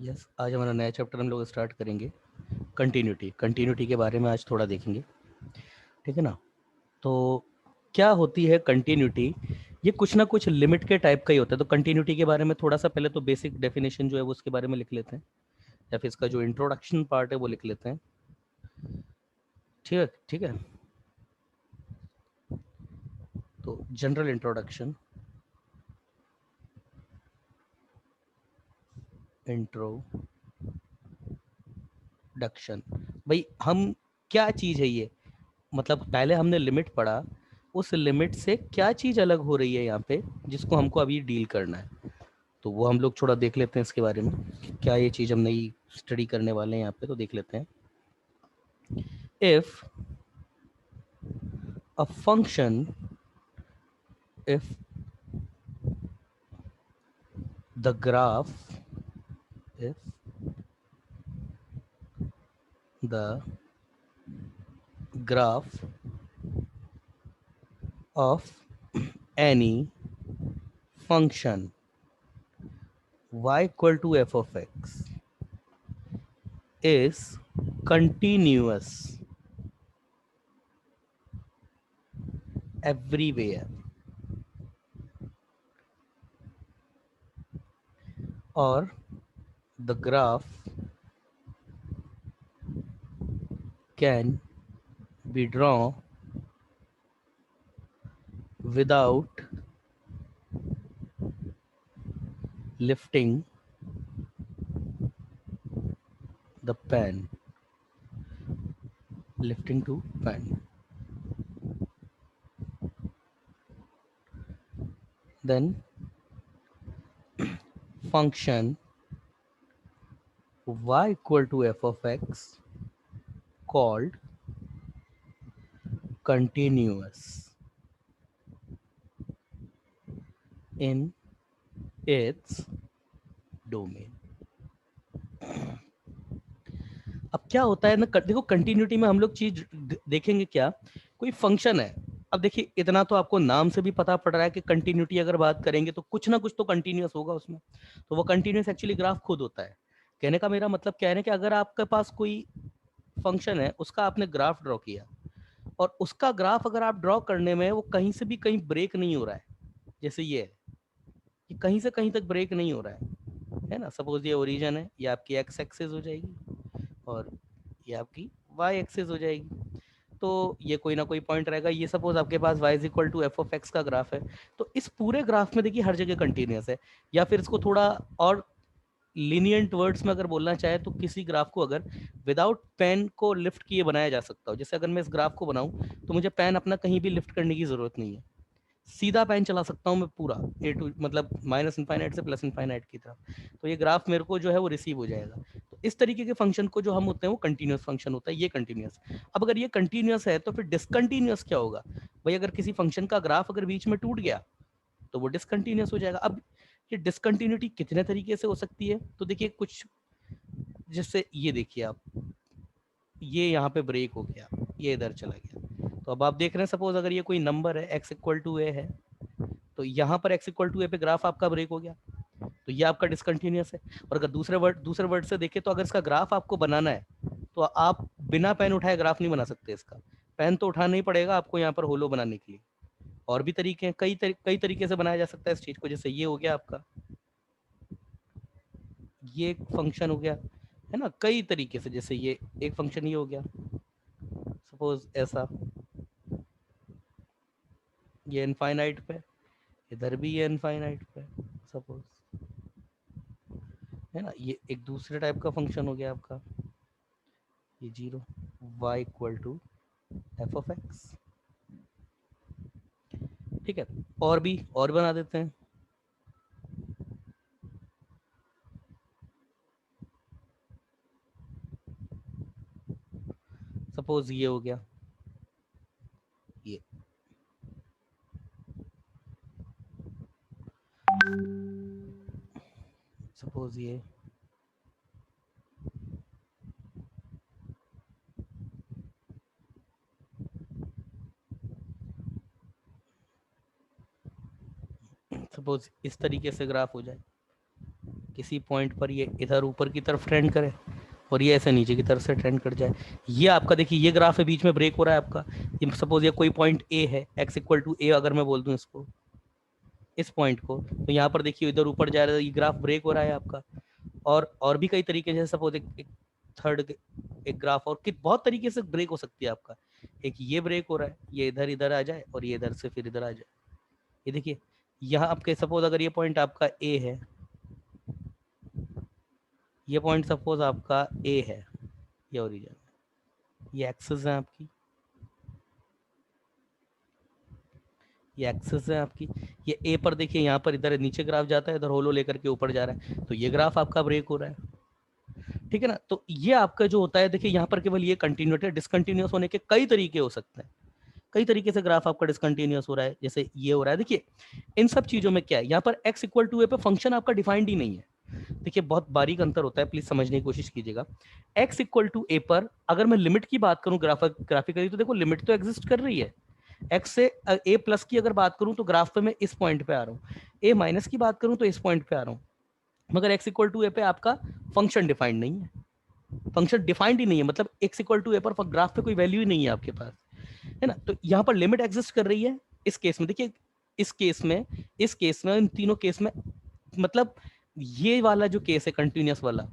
Yes, आज हमारा नया चैप्टर हम लोग स्टार्ट करेंगे। कंटिन्यूटी के बारे में आज थोड़ा देखेंगे, ठीक है ना। तो क्या होती है कंटिन्यूटी? ये कुछ ना कुछ लिमिट के टाइप का ही होता है। तो कंटिन्यूटी के बारे में थोड़ा सा पहले तो बेसिक डेफिनेशन जो है वो उसके बारे में लिख लेते हैं, या फिर इसका जो इंट्रोडक्शन पार्ट है वो लिख लेते हैं। ठीक है, ठीक है। तो जनरल इंट्रोडक्शन, इंट्रोडक्शन। भाई हम क्या चीज़ है ये, मतलब पहले हमने लिमिट पढ़ा, उस लिमिट से क्या चीज़ अलग हो रही है यहाँ पे जिसको हमको अभी डील करना है। तो वो हम लोग थोड़ा देख लेते हैं इसके बारे में कि क्या ये चीज़ हम नई स्टडी करने वाले हैं यहाँ पे। तो देख लेते हैं। If a function, if the graph, if the graph of any function y equal to f of x is continuous everywhere, or the graph can be drawn without lifting the pen, lifting to pen. Then function y equal to f of x called continuous in its domain. अब क्या होता है ना, देखो continuity में हम लोग चीज देखेंगे क्या। कोई फंक्शन है, अब देखिए इतना तो आपको नाम से भी पता पड़ रहा है कि कंटिन्यूटी अगर बात करेंगे तो कुछ ना कुछ तो कंटिन्यूअस होगा उसमें। तो वो कंटिन्यूअस एक्चुअली ग्राफ खुद होता है। कहने का मेरा मतलब क्या है ना कि अगर आपके पास कोई फंक्शन है, उसका आपने ग्राफ ड्रॉ किया, और उसका ग्राफ अगर आप ड्रॉ करने में वो कहीं से भी कहीं ब्रेक नहीं हो रहा है, जैसे ये है, ये कहीं से कहीं तक ब्रेक नहीं हो रहा है ना। सपोज ये ओरिजिन है, ये आपकी एक्स एक्सिस हो जाएगी, और ये आपकी वाई एक्सिस हो जाएगी। तो ये कोई ना कोई पॉइंट रहेगा। ये सपोज आपके पास y is equal to F of x का ग्राफ है, तो इस पूरे ग्राफ में देखिए हर जगह कंटिन्यूस है। या फिर इसको थोड़ा और लीनियंट वर्ड्स में अगर बोलना चाहे तो किसी ग्राफ को अगर विदाउट पेन को लिफ्ट किए बनाया जा सकता हो। जैसे अगर मैं इस ग्राफ को बनाऊं तो मुझे पेन अपना कहीं भी लिफ्ट करने की जरूरत नहीं है, सीधा पेन चला सकता हूँ मैं पूरा ए टू, मतलब माइनस इनफाइनाइट से प्लस इनफाइनाइट की तरफ। तो ये ग्राफ मेरे को जो है वो रिसीव हो जाएगा। तो इस तरीके के फंक्शन को जो हम होते हैं वो कंटिन्यूस फंक्शन होता है, ये कंटिन्यूस। अब अगर ये कंटिन्यूस है तो फिर डिसकंटिन्यूस क्या होगा? भाई अगर किसी फंक्शन का ग्राफ अगर बीच में टूट गया तो वो डिसकंटिन्यूस हो जाएगा। अब ये डिसकंटिन्यूटी कितने तरीके से हो सकती है, तो देखिए कुछ, जैसे ये देखिए आप, ये यहाँ पे ब्रेक हो गया, ये इधर चला गया। तो अब आप देख रहे हैं, सपोज अगर ये कोई नंबर है x इक्वल टू ए है, तो यहाँ पर x इक्वल टू ए पे ग्राफ आपका ब्रेक हो गया, तो ये आपका डिसकंटिन्यूस है। और अगर दूसरे वर्ड से देखें तो अगर इसका ग्राफ आपको बनाना है तो आप बिना पेन उठाए ग्राफ नहीं बना सकते इसका, पेन तो उठाना ही पड़ेगा आपको यहाँ पर होलो बनाने के लिए। और भी तरीके हैं, कई तरीके से बनाया जा सकता है इस चीज को। जैसे ये हो गया आपका, ये एक फंक्शन हो गया, है ना, कई तरीके से। जैसे ये एक फंक्शन ये हो गया, सपोज ऐसा, ये इनफाइनाइट पे, इधर भी ये इनफाइनाइट पे सपोज, है ना। ये एक दूसरे टाइप का फंक्शन हो गया आपका, ये zero, y equal to F of x. ठीक है, और भी और बना देते हैं। सपोज ये हो गया, ये सपोज ये, सपोज इस तरीके से ग्राफ हो जाए, किसी पॉइंट पर ये इधर ऊपर की तरफ ट्रेंड करे और ये ऐसे नीचे की तरफ से ट्रेंड कर जाए। ये आपका देखिए ये ग्राफ है, बीच में ब्रेक हो रहा है आपका। ये सपोज ये कोई पॉइंट ए है, एक्स इक्वल टू ए अगर मैं बोल दूं इसको, इस पॉइंट को, तो यहाँ पर देखिए इधर ऊपर जा रहा है, ये ग्राफ ब्रेक हो रहा है आपका। और भी कई तरीके से, सपोज एक थर्ड एक ग्राफ और बहुत तरीके से ब्रेक हो सकती है आपका। एक ये ब्रेक हो रहा है, ये इधर इधर आ जाए और ये इधर से फिर इधर आ जाए। ये देखिए यहाँ आपके सपोज अगर ये पॉइंट आपका ए है, ये पॉइंट सपोज आपका ए है, ये ओरिजिन, ये एक्सिस है आपकी, ये एक्सिस है आपकी। ये ए पर देखिए यहाँ पर इधर नीचे ग्राफ जाता है, इधर होलो लेकर के ऊपर जा रहा है, तो ये ग्राफ आपका ब्रेक हो रहा है। ठीक है ना। तो ये आपका जो होता है देखिए यहाँ पर केवल ये कंटिन्यूटी है। डिसकंटिन्यूअस होने के कई तरीके हो सकते हैं, कई तरीके से ग्राफ आपका डिसकंटिन्यूअस हो रहा है, जैसे ये हो रहा है। देखिए इन सब चीजों में क्या है, यहाँ पर x इक्वल टू ए पे फंक्शन आपका डिफाइंड ही नहीं है। देखिए बहुत बारीक अंतर होता है, प्लीज समझने की कोशिश कीजिएगा। x इक्वल टू ए पर अगर मैं लिमिट की बात करूं ग्राफिकली, तो देखो लिमिट तो एग्जिस्ट कर रही है। x से a प्लस की अगर बात करूं तो ग्राफ पे मैं इस पॉइंट पे आ रहा हूँ, a माइनस की बात करूं तो इस पॉइंट पे आ रहा हूँ। मगर x इक्वल टू ए पे आपका फंक्शन डिफाइंड नहीं है, फंक्शन डिफाइंड ही नहीं है, मतलब x इक्वल टू ए पर ग्राफ पे कोई वैल्यू ही नहीं है आपके पास, है ना। तो यहाँ पर लिमिट एग्जिस्ट कर रही है इस केस में। देखिए इस केस में इन तीनों केस में, मतलब ये वाला जो केस है कंटिन्यूअस वाला,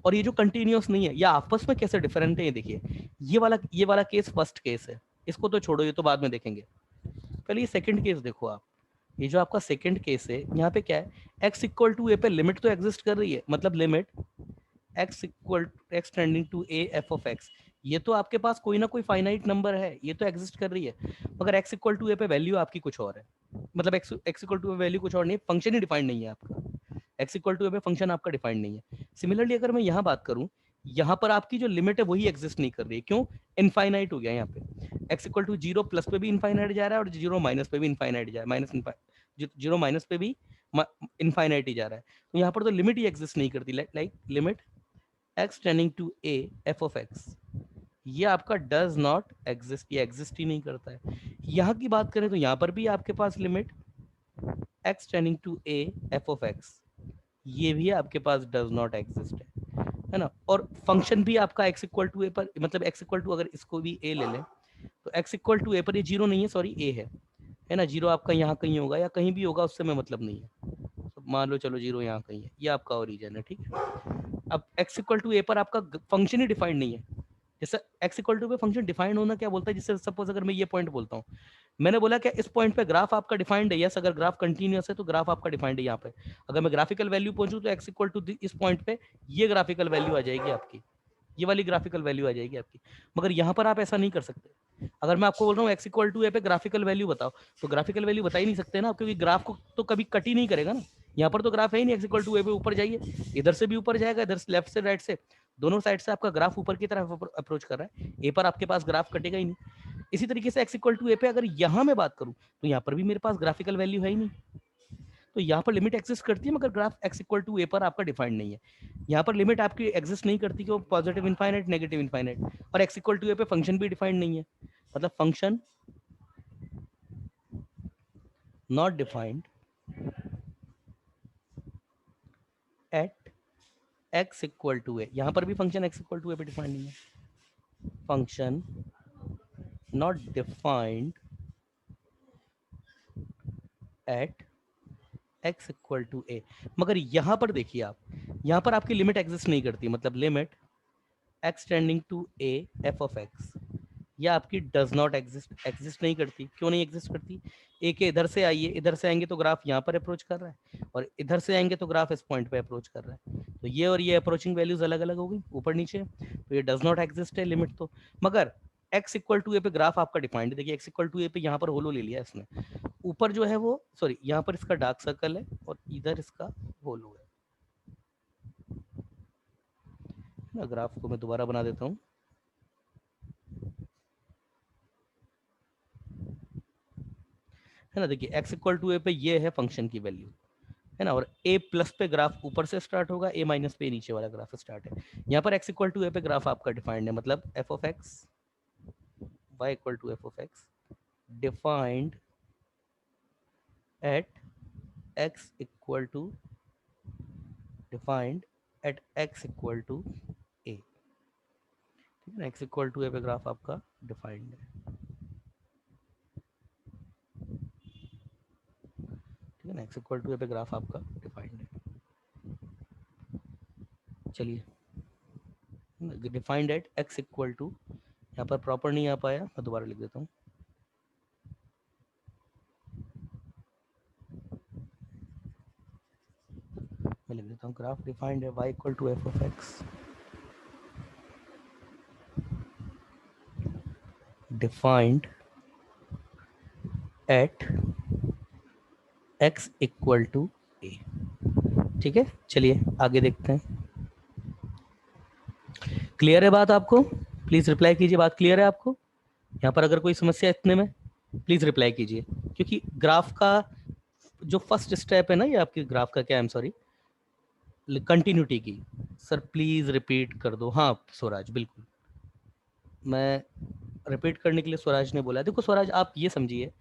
और ये जो कंटिन्यूअस नहीं है, ये आपस में कैसे डिफरेंट है। ये देखिए ये वाला केस फर्स्ट केस है, इसको तो छोड़ो, ये तो बाद में देखेंगे। पहले ये सेकंड केस देखो आप। ये जो आपका सेकंड केस है, यहाँ पे क्या है, x इक्वल टू ए पे लिमिट तो एग्जिस्ट कर रही है, मतलब limit x tending to a f of x, ये तो आपके पास कोई ना कोई फाइनाइट नंबर है, ये तो एग्जिस्ट कर रही है। मगर x इक्वल टू a पे वैल्यू आपकी कुछ और है, मतलब x इक्वल टू वैल्यू कुछ और नहीं है, फंक्शन ही डिफाइंड नहीं है आपका। x इक्वल टू a पे फंक्शन आपका डिफाइंड नहीं है। सिमिलरली अगर मैं यहाँ बात करूँ, यहाँ पर आपकी जो लिमिट है वही एग्जिस्ट नहीं कर रही है। क्यों? इनफाइनाइट हो गया यहाँ पे। x equal to zero plus पे भी इनफाइनाइट जा रहा है और जीरो माइनस पे भी इनफाइनाइट जा रहा है, जीरो माइनस पे भी इनफाइनाइट ही जा रहा है। तो यहाँ पर तो लिमिट ही एग्जिस्ट नहीं करती। Like limit x tending to a f of x, ये आपका डज नॉट एग्जिस्ट, ये एग्जिस्ट ही नहीं करता है। यहाँ की बात करें तो यहाँ पर भी आपके पास limit x tending to a f of x, ये भी आपके पास डज नॉट एग्जिस्ट है ना। और फंक्शन भी आपका x इक्वल टू ए पर, मतलब x इक्वल टू अगर इसको भी a ले लें तो x इक्वल टू ए पर ये जीरो नहीं है, सॉरी a है ना। जीरो आपका यहाँ कहीं होगा या कहीं भी होगा, उससे मैं मतलब नहीं है, तो मान लो चलो जीरो यहाँ कहीं है, ये आपका ओरिजिन है। ठीक है। अब x इक्वल टू ए पर आपका फंक्शन ही डिफाइंड नहीं है। जैसे x इक्वल टू पे फंक्शन डिफाइंड होना क्या बोलता है, जिससे सपोज अगर मैं ये पॉइंट बोलता हूँ, मैंने बोला क्या इस पॉइंट पे ग्राफ आपका डिफाइंड है, यस। अगर ग्राफ कंटिन्यूअस है तो ग्राफ आपका डिफाइंड है। यहाँ पे अगर मैं ग्राफिकल वैल्यू पहुंचूं तो x इक्वल टू इस पॉइंट पे ये ग्राफिकल वैल्यू आ जाएगी आपकी, ये वाली ग्राफिकल वैल्यू आ जाएगी आपकी। मगर यहाँ पर आप ऐसा नहीं कर सकते। अगर मैं आपको बोल रहा हूँ x इक्वल टू ए पे ग्राफिकल वैल्यू बताओ, तो ग्राफिकल वैल्यू बता ही नहीं सकते ना, क्योंकि ग्राफ को तो कभी कट ही नहीं करेगा ना। यहाँ पर तो ग्राफ है ही नहीं। x इक्वल टू ए पे ऊपर जाइए, इधर से भी ऊपर जाएगा, इधर से लेफ्ट से राइट से, दोनों साइड से आपका ग्राफ ऊपर की तरफ अप्रोच कर रहा है। ए पर आपके पास ग्राफ कटेगा ही नहीं। इसी तरीके से x इक्वल टू ए पे अगर यहाँ मैं बात करूँ तो यहाँ पर भी मेरे पास ग्राफिकल वैल्यू है ही नहीं। तो यहाँ पर लिमिट एग्जिस्ट करती है, मगर graph x equal to A पर आपका डिफाइंड नहीं है। यहाँ पर लिमिट आपकी एग्जिस्ट नहीं करती कि वो पॉजिटिव इनफाइनाइट नेगेटिव इनफाइनाइट, और x इक्वल टू ए पे फंक्शन भी डिफाइंड नहीं है, मतलब function not defined at x equal to A. यहाँ पर भी function x equal to A पे डिफाइंड नहीं है, function not defined at x equal to A. मगर यहाँ पर देखिए आप, यहाँ पर आपकी लिमिट एग्जिस्ट नहीं करती, मतलब limit x tending to a f of x, ये आपकी डज नॉट एग्जिस्ट, एग्जिस्ट नहीं करती। क्यों नहीं एग्जिस्ट करती? ए के इधर से आइए, इधर से आएंगे तो ग्राफ यहाँ पर अप्रोच कर रहा है, और इधर से आएंगे तो ग्राफ इस पॉइंट पे अप्रोच कर रहा है। तो ये और ये अप्रोचिंग वैल्यूज अलग अलग हो गई ऊपर नीचे, तो ये डज नॉट एग्जिस्ट है लिमिट तो। मगर x इक्वल टू ए पे ग्राफ आपका डिफाइंड है। देखिए x इक्वल टू ए पे यहाँ पर होलो ले लिया इसने, ऊपर जो है वो, सॉरी यहाँ पर इसका डार्क सर्कल है और इधर इसका होलो है ना। ग्राफ को मैं दोबारा बना देता हूँ, है ना। देखिए x इक्वल टू ए पे ये है फंक्शन की वैल्यू, है ना। और a प्लस पे ग्राफ ऊपर से स्टार्ट होगा, a माइनस पे नीचे वाला ग्राफ स्टार्ट है। यहाँ पर x इक्वल टू ए पे ग्राफ आपका डिफाइंड है, मतलब f of x y equal to f of x defined at x equal to defined at x equal to a, ठीक है ना, x इक्वल टू a पे ग्राफ आपका defined है, ठीक है ना, x इक्वल टू a पे ग्राफ आपका डिफाइंड है। चलिए, defined at x equal to, यहाँ पर प्रॉपर नहीं आ पाया, मैं दोबारा लिख देता हूँ, मैं लिख देता हूँ, ग्राफ डिफाइंड है y equal to F of x, defined at x equal to a, ठीक है। चलिए आगे देखते हैं। क्लियर है बात आपको? प्लीज रिप्लाई कीजिए, बात क्लियर है आपको? यहाँ पर अगर कोई समस्या है इतने में प्लीज रिप्लाई कीजिए, क्योंकि ग्राफ का जो फर्स्ट स्टेप है ना, ये आपके ग्राफ का क्या है, सॉरी, कंटिन्यूटी की। सर प्लीज रिपीट कर दो। हाँ स्वराज, बिल्कुल, मैं रिपीट करने के लिए स्वराज ने बोला। देखो स्वराज, आप ये समझिए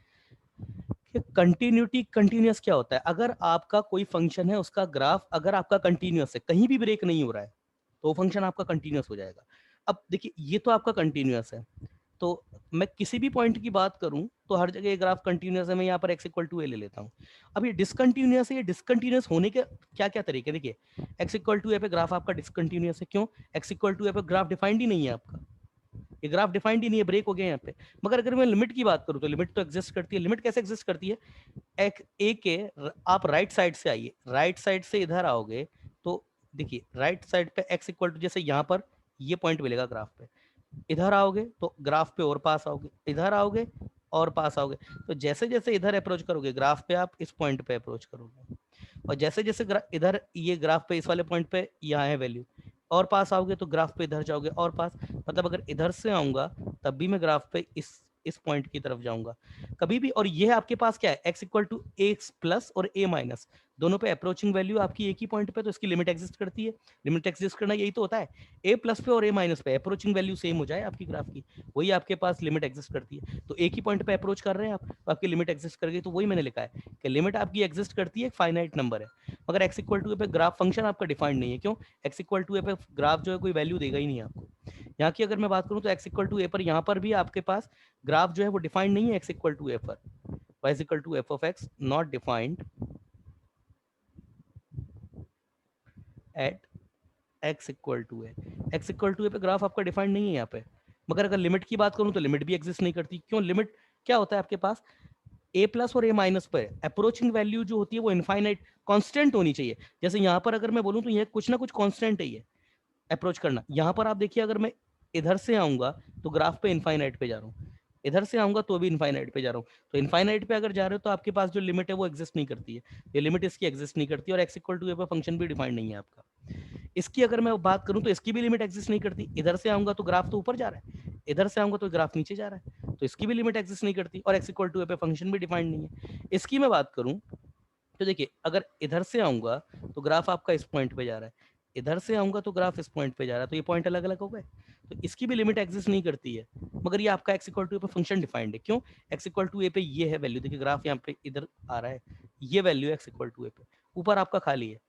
कि कंटिन्यूटी, कंटिन्यूस क्या होता है? अगर आपका कोई फंक्शन है, उसका ग्राफ अगर आपका कंटिन्यूस है, कहीं भी ब्रेक नहीं हो रहा है, तो फंक्शन आपका कंटिन्यूस हो जाएगा। अब देखिए, ये तो आपका कंटिन्यूस है, तो मैं किसी भी पॉइंट की बात करूं तो हर जगह ये ग्राफ कंटिन्यूस है, मैं यहाँ पर x इक्वल टू ए ले लेता हूँ। अब ये डिसकंटिन्यूस है, ये डिसकंटिन्यूस होने के क्या क्या तरीके? देखिए, x इक्वल टू ए पे ग्राफ आपका डिसकंटिन्यूस है, क्यों? x इक्वल टू ए पे ग्राफ डिफाइंड ही नहीं है आपका, ये ग्राफ डिफाइंड ही नहीं है, ब्रेक हो गया यहाँ पे। मगर अगर मैं लिमिट की बात करूँ तो लिमिट तो एग्जिस्ट करती है। लिमिट कैसे एग्जिस्ट करती है? एक ए के आप राइट साइड से आइए, राइट साइड से इधर आओगे तो देखिए, राइट साइड पे x इक्वल टू, जैसे यहाँ पर ये पॉइंट मिलेगा ग्राफ पे, इधर आओगे तो ग्राफ पे और पास आओगे, इधर आओगे और पास आओगे, तो जैसे जैसे इधर अप्रोच करोगे ग्राफ पे, आप इस पॉइंट पे अप्रोच करोगे, और जैसे जैसे इधर ये ग्राफ पे इस वाले पॉइंट पे यहाँ है वैल्यू, और पास आओगे तो ग्राफ पे इधर जाओगे और पास, मतलब अगर इधर से आऊंगा तब भी मैं ग्राफ पे इस पॉइंट की तरफ जाऊंगा कभी भी। और ये आपके पास क्या है? x equal to a plus और a माइनस, दोनों पे अप्रोचिंग वैल्यू आपकी एक ही पॉइंट पे, तो इसकी लिमिट एग्जिस्ट करती है। लिमिट एग्जिस्ट करना यही तो होता है, a प्लस पे और a माइनस पे अप्रोचिंग वैल्यू सेम हो जाए आपकी ग्राफ की, वही आपके पास लिमिट एग्जिस्ट करती है। तो एक ही पॉइंट पे अप्रोच कर रहे हैं आप, तो आपकी लिमिट एग्जिस्ट कर गई, तो वही मैंने लिखा है कि लिमिट आपकी एग्जिस्ट करती है, एक फाइनाइट नंबर है। मगर x इक्वल टू ए पे ग्राफ फंक्शन आपका डिफाइंड नहीं है, क्यों? x इक्वल टू ए पे ग्राफ जो है कोई वैल्यू देगा ही नहीं आपको। यहाँ की अगर मैं बात करूँ तो x इक्वल टू ए पर यहाँ पर भी आपके पास ग्राफ जो है वो डिफाइंड नहीं है x इक्वल टू ए पर, y equal to F of X not defined at x equal to A. x equal to A पे ग्राफ आपका डिफाइंड नहीं है यहाँ पे। मगर अगर लिमिट की बात करूँ तो लिमिट भी एग्जिस्ट नहीं करती, क्यों? लिमिट क्या होता है आपके पास? a प्लस और a माइनस पर अप्रोचिंग वैल्यू जो होती है वो इनफाइनाइट कांस्टेंट होनी चाहिए। जैसे यहाँ पर अगर मैं बोलूँ तो यह कुछ ना कुछ कांस्टेंट है ये अप्रोच करना। यहाँ पर आप देखिए, अगर मैं इधर से आऊंगा तो ग्राफ पे इनफाइनाइट पे जा रहा हूँ, इधर से आऊंगा तो भी इनफाइनाइट पे जा रहा हूँ, तो इनफाइनाइट पे अगर जा रहे हो तो आपके पास जो लिमिट है वो एग्जिस्ट नहीं करती है, ये लिमिट इसकी एग्जिस्ट नहीं करती, और x इक्वल टू ए पे फंक्शन भी डिफाइंड नहीं है आपका। इसकी अगर मैं बात करूं तो इसकी भी लिमिट एग्जिस्ट नहीं करती, इधर से आऊंगा तो ग्राफ तो ऊपर जा रहा है, इधर से आऊंगा तो ग्राफ नीचे जा रहा है, तो इसकी भी लिमिट एग्जिस्ट नहीं करती, और x इक्वल टू ए पे फंक्शन भी डिफाइंड नहीं है। इसकी मैं बात करूं तो देखिए, अगर इधर से आऊंगा तो ग्राफ आपका इस पॉइंट पे जा रहा है, इधर से आऊंगा तो ग्राफ इस पॉइंट पे जा रहा है, तो ये पॉइंट अलग अलग हो गए, तो इसकी भी लिमिट एग्जिस्ट नहीं करती है। मगर ये आपका x इक्वल टू ए पे फंक्शन डिफाइंड है, क्यों? x इक्वल टू ए पे ये है वैल्यू, देखिए ग्राफ यहाँ पे इधर आ रहा है, ये value x equal to A पे, ऊपर आपका खाली है,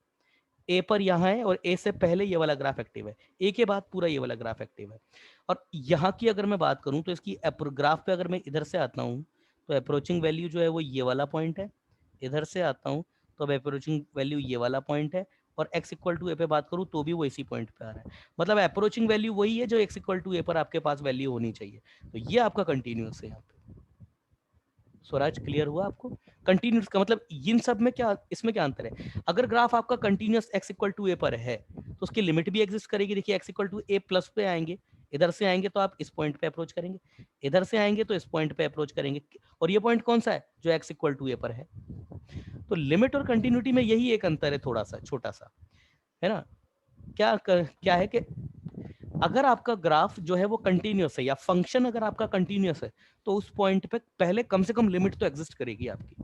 ए पर यहाँ है, और ए से पहले ये वाला ग्राफ एक्टिव है, ए के बाद पूरा ये वाला ग्राफ एक्टिव है। और यहाँ की अगर मैं बात करूँ तो इसकी ग्राफ पे अगर मैं इधर से आता हूँ तो अप्रोचिंग वैल्यू जो है वो ये वाला पॉइंट है, इधर से आता हूँ तो अब अप्रोचिंग वैल्यू ये वाला पॉइंट है, और x इक्वल टू ए पे बात करूँ तो भी वो इसी पॉइंट पे आ रहा है, मतलब अप्रोचिंग वैल्यू वही है जो x इक्वल टू ए पर आपके पास वैल्यू होनी चाहिए। तो ये आपका कंटिन्यूस है यहाँ पे। स्वराज क्लियर हुआ आपको? कंटिन्यूस का मतलब इन सब में क्या, इसमें क्या अंतर है? अगर ग्राफ आपका continuous x equal to A पर है तो उसकी लिमिट भी एग्जिस्ट करेगी। देखिए x equal to a plus पे आएंगे, इधर से आएंगे तो आप इस पॉइंट पे अप्रोच करेंगे, इधर से आएंगे तो इस पॉइंट पे अप्रोच करेंगे, और ये पॉइंट कौन सा है? जो x इक्वल टू ए पर है। तो लिमिट और कंटिन्यूटी में यही एक अंतर है, थोड़ा सा छोटा सा, है ना? क्या है कि अगर आपका ग्राफ जो है वो कंटिन्यूस है, या फंक्शन अगर आपका कंटिन्यूस है, तो उस पॉइंट पे पहले कम से कम लिमिट तो एग्जिस्ट करेगी आपकी,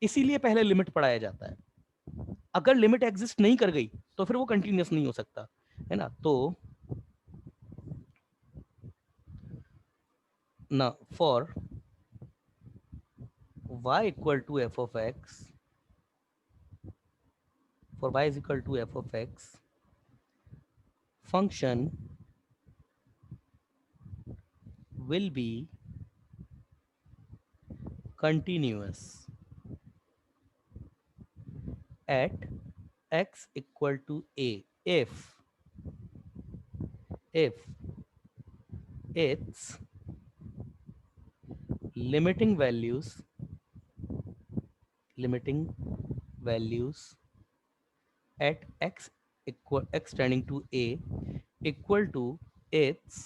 इसीलिए पहले लिमिट पढ़ाया जाता है। अगर लिमिट एग्जिस्ट नहीं कर गई तो फिर वो कंटिन्यूस नहीं हो सकता, है ना? तो ना for y equal to F of x for y is equal to f of x, function will be continuous at x equal to a if its limiting values at x tending to a equal to its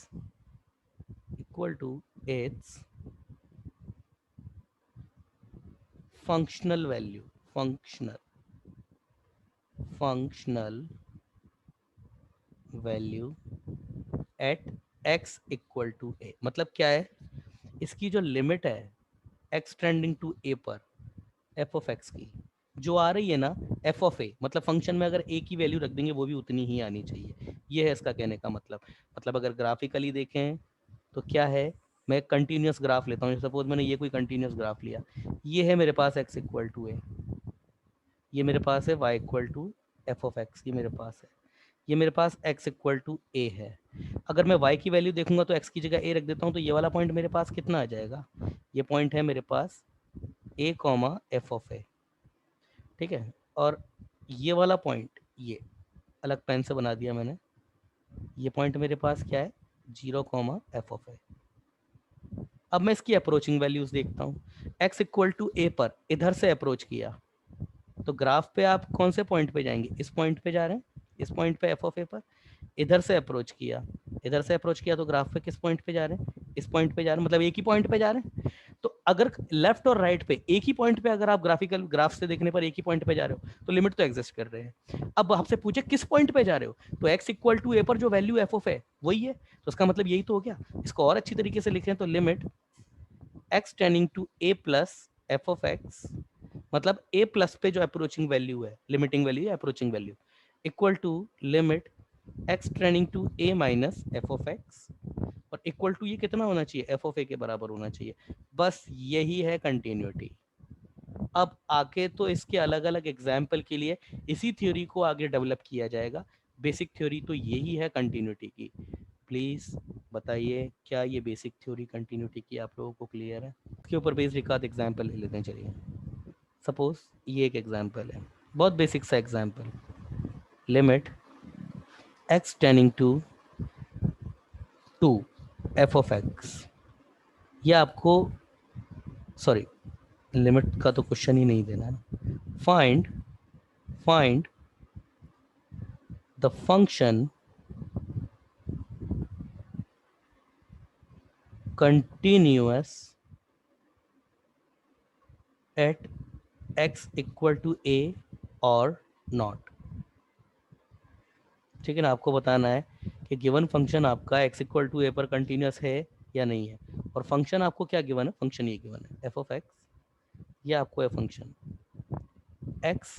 functional value functional value at x equal to a। मतलब क्या है, इसकी जो limit है x tending to a पर f of x की जो आ रही है ना, f ऑफ a, मतलब फंक्शन में अगर a की वैल्यू रख देंगे वो भी उतनी ही आनी चाहिए। ये है इसका कहने का मतलब अगर ग्राफिकली देखें तो क्या है, मैं कंटिन्यूस ग्राफ लेता हूँ। सपोज मैंने ये कोई कंटिन्यूस ग्राफ लिया, ये है मेरे पास x इक्वल टू a, ये मेरे पास है y equal to f of x, ये मेरे पास है, ये मेरे पास x इक्वल टू a है। अगर मैं y की वैल्यू देखूंगा तो x की जगह a रख देता हूँ, तो ये वाला पॉइंट मेरे पास कितना आ जाएगा, ये पॉइंट है मेरे पास a कॉमा एफ ऑफ ए, ठीक है। और ये वाला पॉइंट, ये अलग पेन से बना दिया मैंने, ये पॉइंट मेरे पास क्या है, 0 कॉमा एफ ऑफ ए। अब मैं इसकी अप्रोचिंग वैल्यूज देखता हूँ। x इक्वल टू ए पर इधर से अप्रोच किया तो ग्राफ पे आप कौन से पॉइंट पे जाएंगे, इस पॉइंट पे जा रहे हैं, इस पॉइंट पे एफ ऑफ ए पर। इधर से अप्रोच किया तो ग्राफ पे किस पॉइंट पे जा रहे हैं, इस पॉइंट पे जा रहे हैं, मतलब एक ही पॉइंट पे जा रहे हैं। तो अगर लेफ्ट और राइट पे एक ही पॉइंट पे, अगर आप ग्राफिकल ग्राफ से देखने पर एक ही पॉइंट पे जा रहे हो तो लिमिट तो एग्जिस्ट कर रहे हैं। अब आपसे पूछे किस पॉइंट पे जा रहे हो, तो x इक्वल टू ए पर जो वैल्यू एफ ऑफ है वही है, तो इसका मतलब यही तो हो गया। इसको और अच्छी तरीके से लिखें तो limit x tending to a plus f of x, मतलब a प्लस पे जो अप्रोचिंग वैल्यू है, लिमिटिंग वैल्यू है approaching value, equal to limit x tending to a minus f of x, और इक्वल टू ये कितना होना चाहिए, एफ ऑफ ए के बराबर होना चाहिए। बस यही है कंटिन्यूटी। अब आके तो इसके अलग अलग एग्जाम्पल के लिए इसी थ्योरी को आगे डेवलप किया जाएगा। बेसिक थ्योरी तो यही है कंटिन्यूटी की। प्लीज बताइए क्या ये बेसिक थ्योरी कंटिन्यूटी की आप लोगों को क्लियर है। इसके ऊपर बेस्ड एक आध एग्जाम्पल ले लेते हैं। चलिए सपोज ये एक एग्जाम्पल है, बहुत बेसिक सा example, limit x tending to 2 f of x. ये आपको, सॉरी लिमिट का तो क्वेश्चन ही नहीं देना है। Find the function continuous at x equal to a और नॉट। ठीक है ना, आपको बताना है कि गिवन फंक्शन आपका x इक्वल टू a पर कंटिन्यूअस है या नहीं है। और फंक्शन आपको क्या गिवन है, फंक्शन ये गिवन है एफ ऑफ एक्स, ये आपको है function x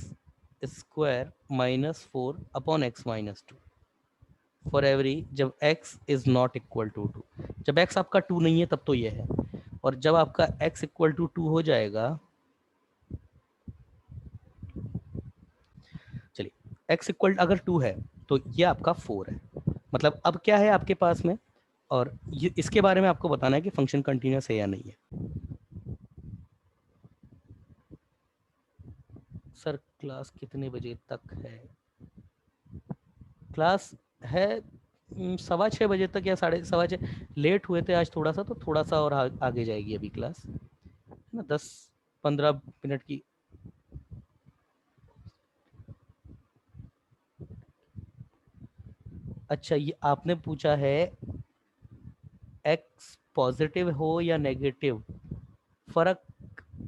square minus 4 upon x minus 2 for every जब x is not equal to 2। जब x आपका 2 नहीं है तब तो ये है, और जब आपका x इक्वल टू 2 हो जाएगा, चलिए x इक्वल अगर 2 है तो ये आपका 4 है। मतलब अब क्या है आपके पास में, और ये इसके बारे में आपको बताना है कि फंक्शन कंटिन्यूअस है या नहीं है। सर क्लास कितने बजे तक है, क्लास है 6:15 तक या 6:15। लेट हुए थे आज थोड़ा सा, तो थोड़ा सा और आगे जाएगी अभी क्लास, है ना, 10-15 मिनट की। अच्छा ये आपने पूछा है एक्स पॉजिटिव हो या नेगेटिव, फर्क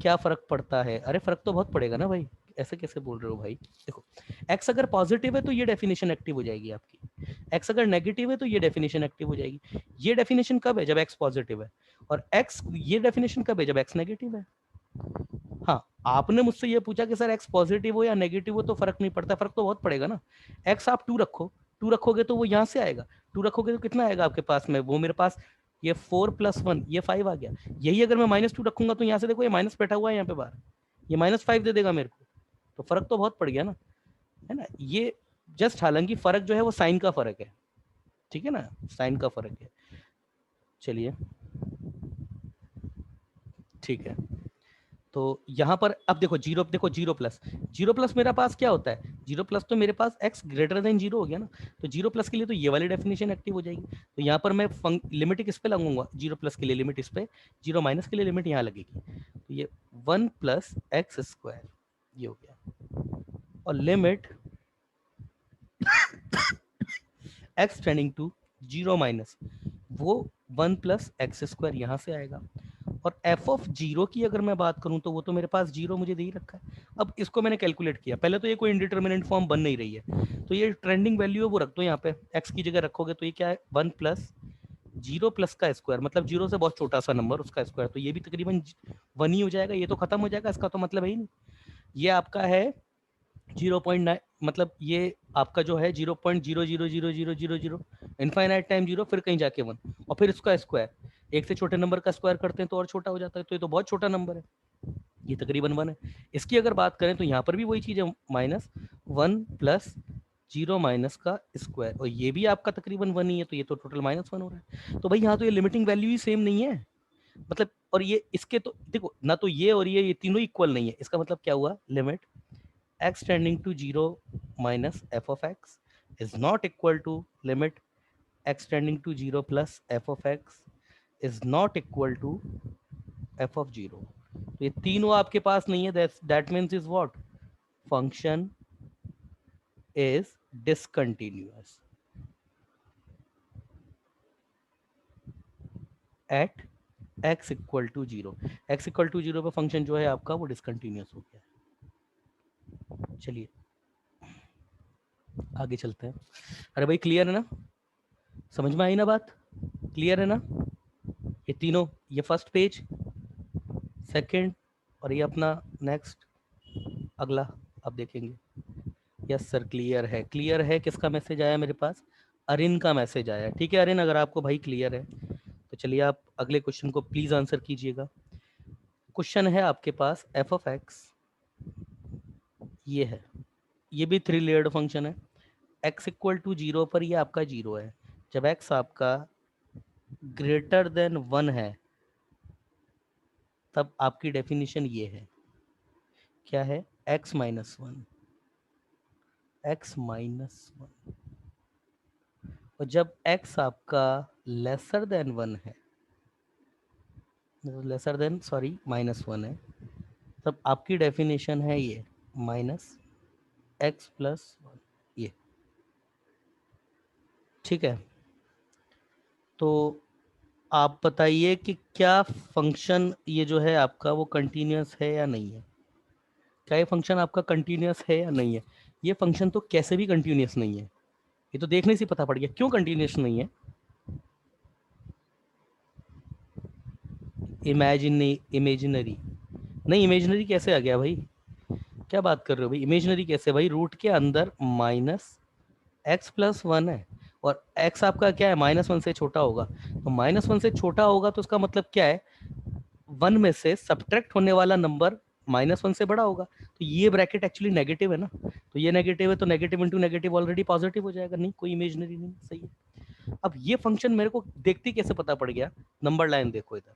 क्या फर्क पड़ता है। अरे फर्क तो बहुत पड़ेगा ना भाई, ऐसे कैसे बोल रहे हो भाई। देखो एक्स अगर पॉजिटिव है तो ये डेफिनेशन एक्टिव हो जाएगी आपकी, एक्स अगर नेगेटिव है तो ये डेफिनेशन एक्टिव हो जाएगी। ये डेफिनेशन कब है, जब एक्स पॉजिटिव है, और एक्स ये डेफिनेशन कब है, जब एक्स नेगेटिव है। हाँ आपने मुझसे ये पूछा कि सर एक्स पॉजिटिव हो या नेगेटिव हो तो फर्क नहीं पड़ता, फर्क तो बहुत पड़ेगा ना। एक्स आप 2 रखो, 2 रखोगे तो वो यहाँ से आएगा, 2 रखोगे तो कितना आएगा आपके पास में, वो मेरे पास ये 4 + 1 ये 5 आ गया। यही अगर मैं -2 रखूंगा तो यहाँ से देखो ये माइनस बैठा हुआ है यहाँ पे बाहर, ये -5 दे देगा मेरे को, तो फर्क तो बहुत पड़ गया ना। है ना। ये जस्ट हालांकि फर्क जो है वो साइन का फर्क है, ठीक है ना, साइन का फर्क है। चलिए ठीक है, तो यहाँ पर अब देखो जीरो, देखो जीरो प्लस मेरे पास क्या होता है, जीरो प्लस तो मेरे पास x ग्रेटर देन जीरो हो गया ना, तो जीरो प्लस के लिए तो ये वाली डेफिनेशन एक्टिव हो जाएगी। तो यहाँ पर मैं लिमिट किस पे लगाऊंगा, जीरो प्लस के लिए लिमिट इस पे, जीरो माइनस के लिए लिमिट यहाँ लगेगी। तो ये वन प्लस एक्स स्क्वायर ये हो गया, और limit x tending to zero minus वो वन प्लस एक्स स्क्वायर यहाँ से आएगा। और एफ ऑफ जीरो की अगर मैं बात करूं तो वो तो मेरे पास जीरो मुझे दे ही रखा है। अब इसको मैंने कैलकुलेट किया, पहले तो ये कोई इंडिटर्मिनेंट फॉर्म बन नहीं रही है, तो ये ट्रेंडिंग वैल्यू है वो रख दो यहाँ पे, एक्स की जगह रखोगे तो ये क्या है, वन प्लस जीरो प्लस का स्क्वायर, मतलब जीरो से बहुत छोटा सा नंबर उसका स्क्वायर, तो ये भी तकरीबन वन ही हो जाएगा, ये तो खत्म हो जाएगा, इसका तो मतलब है ही नहीं। ये आपका है 0.9, मतलब ये आपका जो है 0.00000 इनफाइनाइट टाइम जीरो, फिर कहीं जाके वन, और फिर इसका स्क्वायर, एक से छोटे नंबर का स्क्वायर करते हैं तो और छोटा हो जाता है, तो ये तो बहुत छोटा नंबर है, ये तकरीबन वन है। इसकी अगर बात करें तो यहाँ पर भी वही चीज़ है, minus one plus zero minus का स्क्वायर, और ये भी आपका तकरीबन वन ही है, तो ये तो टोटल माइनस वन हो रहा है। तो भाई यहाँ तो ये लिमिटिंग वैल्यू ही सेम नहीं है, मतलब, और ये इसके तो देखो ना, तो ये और ये तीनों इक्वल नहीं है, इसका मतलब क्या हुआ, limit x tending to 0 minus f of x is not equal to limit x tending to 0 plus f of x is not equal to f of 0। तो ये तीनों आपके पास नहीं है, that means is what, function is discontinuous at x equal to 0। x equal to 0 पे function जो है आपका वो डिसकंटिन्यूअस हो गया। चलिए आगे चलते हैं। अरे भाई क्लियर है ना, समझ में आई ना बात, क्लियर है ना, ये तीनों, ये फर्स्ट पेज, सेकंड, और ये अपना नेक्स्ट अगला, अब देखेंगे। यस सर क्लियर है, क्लियर है। किसका मैसेज आया मेरे पास, अरिन का मैसेज आया, ठीक है अरिन, अगर आपको भाई क्लियर है तो चलिए आप अगले क्वेश्चन को प्लीज आंसर कीजिएगा। क्वेश्चन है आपके पास एफ ऑफ एक्स, ये है, ये भी थ्री लेयर्ड फंक्शन है, एक्स इक्वल टू जीरो पर ये आपका जीरो है, जब एक्स आपका ग्रेटर देन वन है तब आपकी डेफिनेशन ये है, क्या है, x minus one, x minus one, और जब x आपका लेसर देन वन है, lesser than sorry minus one है, तब आपकी डेफिनेशन है ये माइनस एक्स प्लस वन, ये ठीक है। तो आप बताइए कि क्या फंक्शन ये जो है आपका वो कंटिन्यूस है या नहीं है, क्या ये फंक्शन आपका कंटिन्यूस है या नहीं है। ये फंक्शन तो कैसे भी कंटिन्यूस नहीं है, ये तो देखने से पता पड़ गया क्यों कंटिन्यूस नहीं है। इमेजिनरी नहीं, इमेजिनरी कैसे आ गया भाई, क्या बात कर रहे हो भाई, इमेजिनरी कैसे भाई, रूट के अंदर माइनस एक्स प्लस वन है, और एक्स आपका क्या है, माइनस वन से छोटा होगा, तो माइनस वन से छोटा होगा तो उसका मतलब क्या है, वन में से सब्ट्रैक्ट होने वाला नंबर माइनस वन से बड़ा होगा, तो ये ब्रैकेट एक्चुअली नेगेटिव है ना, तो ये नेगेटिव है तो negative into negative already positive हो जाएगा, नहीं कोई इमेजिनरी नहीं, सही है। अब ये फंक्शन मेरे को देखते ही कैसे पता पड़ गया, नंबर लाइन देखो इधर,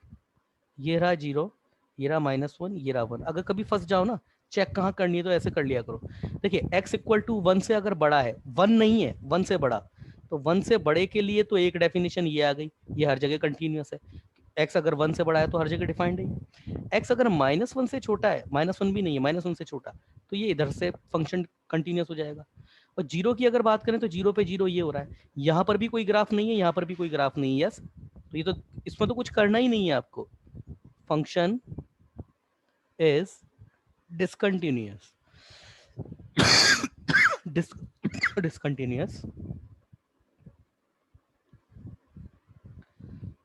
ये रहा जीरो, ये रहा माइनस वन, ये रहा वन, अगर कभी फंस जाओ ना, चेक कहाँ करनी है तो ऐसे कर लिया करो। देखिए x इक्वल टू वन से अगर बड़ा है, वन नहीं है, वन से बड़ा, तो वन से बड़े के लिए तो एक डेफिनेशन ये आ गई, ये हर जगह कंटिन्यूस है, x अगर वन से बड़ा है तो हर जगह डिफाइंड है। x अगर माइनस वन से छोटा है, माइनस वन भी नहीं है, माइनस वन से छोटा, तो ये इधर से फंक्शन कंटिन्यूस हो जाएगा। और जीरो की अगर बात करें तो जीरो पे जीरो ये हो रहा है, यहाँ पर भी कोई ग्राफ नहीं है, यहाँ पर भी कोई ग्राफ नहीं है, यस, तो ये तो इसमें तो कुछ करना ही नहीं है आपको, function is discontinuous Dis discontinuous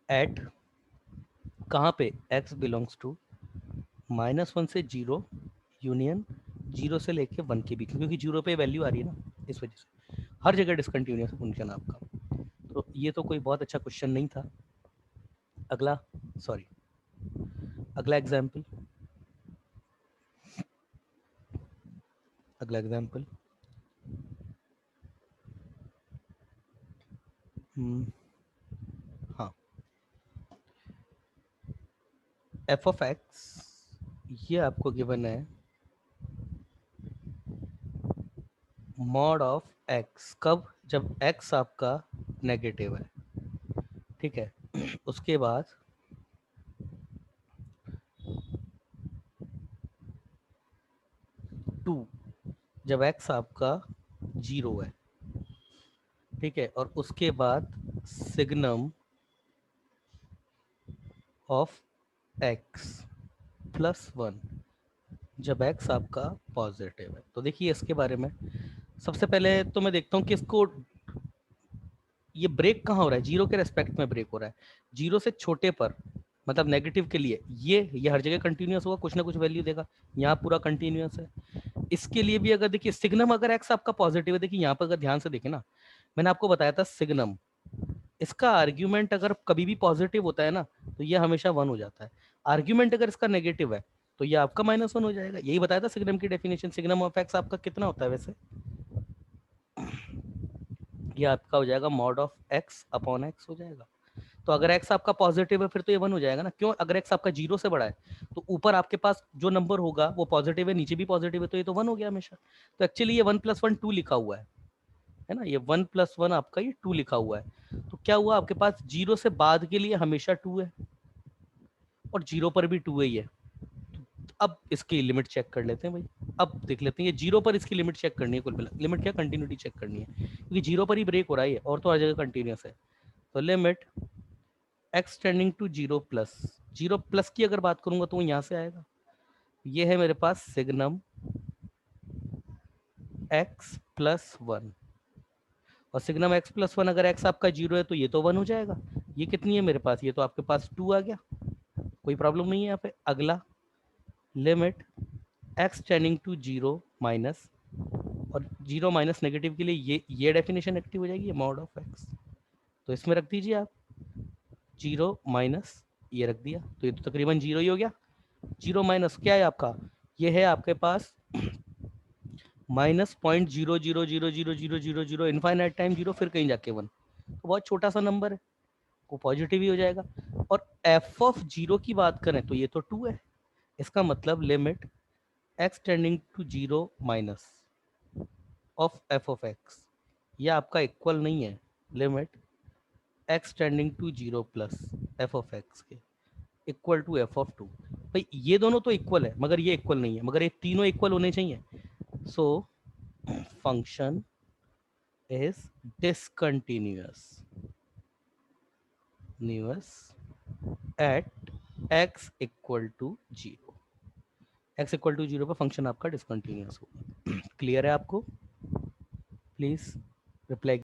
at कहाँ पे, x belongs to minus one से जीरो यूनियन जीरो से लेके वन के बीच में, क्योंकि जीरो पे वैल्यू आ रही है ना, इस वजह से हर जगह डिसकंटिन्यूअस फंक्शन आपका। तो ये तो कोई बहुत अच्छा क्वेश्चन नहीं था। अगला, सॉरी, अगला एग्जाम्पल, अगला एग्जाम्पल, हाँ, एफ ऑफ एक्स ये आपको गिवन है मॉड ऑफ एक्स, कब? जब एक्स आपका नेगेटिव है, ठीक है। उसके बाद 2 जब एक्स आपका 0 है, ठीक है। और उसके बाद सिग्नम ऑफ एक्स प्लस 1 जब एक्स आपका पॉजिटिव है। तो देखिए इसके बारे में सबसे पहले तो मैं देखता हूँ कि इसको ये ब्रेक कहाँ हो रहा है, जीरो के रेस्पेक्ट में ब्रेक हो रहा है। जीरो से छोटे पर मतलब नेगेटिव के लिए ये हर जगह कंटिन्यूअस होगा, कुछ ना कुछ वैल्यू देगा। यहाँ पूरा कंटिन्यूअस है। इसके लिए भी अगर देखिए सिग्नम अगर एक्स आपका पॉजिटिव है, देखिए यहाँ पर अगर ध्यान से देखें ना, मैंने आपको बताया था सिग्नम, इसका आर्ग्यूमेंट अगर कभी भी पॉजिटिव होता है ना तो ये हमेशा 1 हो जाता है। आर्ग्यूमेंट अगर इसका नेगेटिव है तो ये आपका -1 हो जाएगा। यही बताया था सिग्नम की डेफिनेशन। सिग्नम ऑफ एक्स आपका कितना होता है वैसे? ये आपका हो जाएगा mod of x upon x हो जाएगा। तो अगर एक्स आपका पॉजिटिव है फिर तो ये 1 हो जाएगा ना। क्यों? अगर एक्स आपका 0 से बड़ा है तो ऊपर आपके पास जो नंबर होगा वो पॉजिटिव है, नीचे भी पॉजिटिव है, तो ये तो 1 हो गया हमेशा। तो एक्चुअली ये 1 + 1 2 लिखा हुआ है ना। ये 1 + 1 आपका ये 2 लिखा हुआ है। तो क्या हुआ, आपके पास 0 से बाद के लिए हमेशा 2 है और 0 पर भी 2 ही है। अब इसकी लिमिट चेक कर लेते हैं भाई। अब देख लेते हैं ये 0 पर इसकी लिमिट चेक करनी है, कुल मिला लिमिट क्या, कंटिन्यूटी चेक करनी है, क्योंकि 0 पर ही ब्रेक हो रहा है और तो हर जगह कंटिन्यूस है। तो limit x tending to 0 plus, 0 plus की अगर बात करूंगा तो यहाँ से आएगा। ये है मेरे पास सिग्नम एक्स प्लस 1, और सिग्नम एक्स प्लस 1 अगर एक्स आपका 0 है तो ये तो 1 हो जाएगा। ये कितनी है मेरे पास, ये तो आपके पास 2 आ गया, कोई प्रॉब्लम नहीं है यहाँ पे। अगला limit x tending to 0 minus, और 0 माइनस नेगेटिव के लिए ये डेफिनेशन एक्टिव हो जाएगी, मॉड ऑफ एक्स। तो इसमें रख दीजिए आप 0 माइनस, ये रख दिया तो ये तो तकरीबन 0 ही हो गया। 0 माइनस क्या है आपका, ये है आपके पास -0.000000 इनफाइनाइट टाइम 0 फिर कहीं जाके 1। तो बहुत छोटा सा नंबर है, वो पॉजिटिव ही हो जाएगा। और एफ ऑफ 0 की बात करें तो ये तो 2 है। इसका मतलब limit x tending to 0 minus of f of x, ये आपका इक्वल नहीं है limit x tending to 0 plus f of x के इक्वल टू एफ ऑफ 2। भाई ये दोनों तो इक्वल है मगर ये इक्वल नहीं है, मगर ये तीनों इक्वल होने चाहिए। So function is discontinuous at x equal to 0। x equal to 0 पर फंक्शन आपका डिसकंटिन्यूअस होगा। क्लियर है आपको? Please reply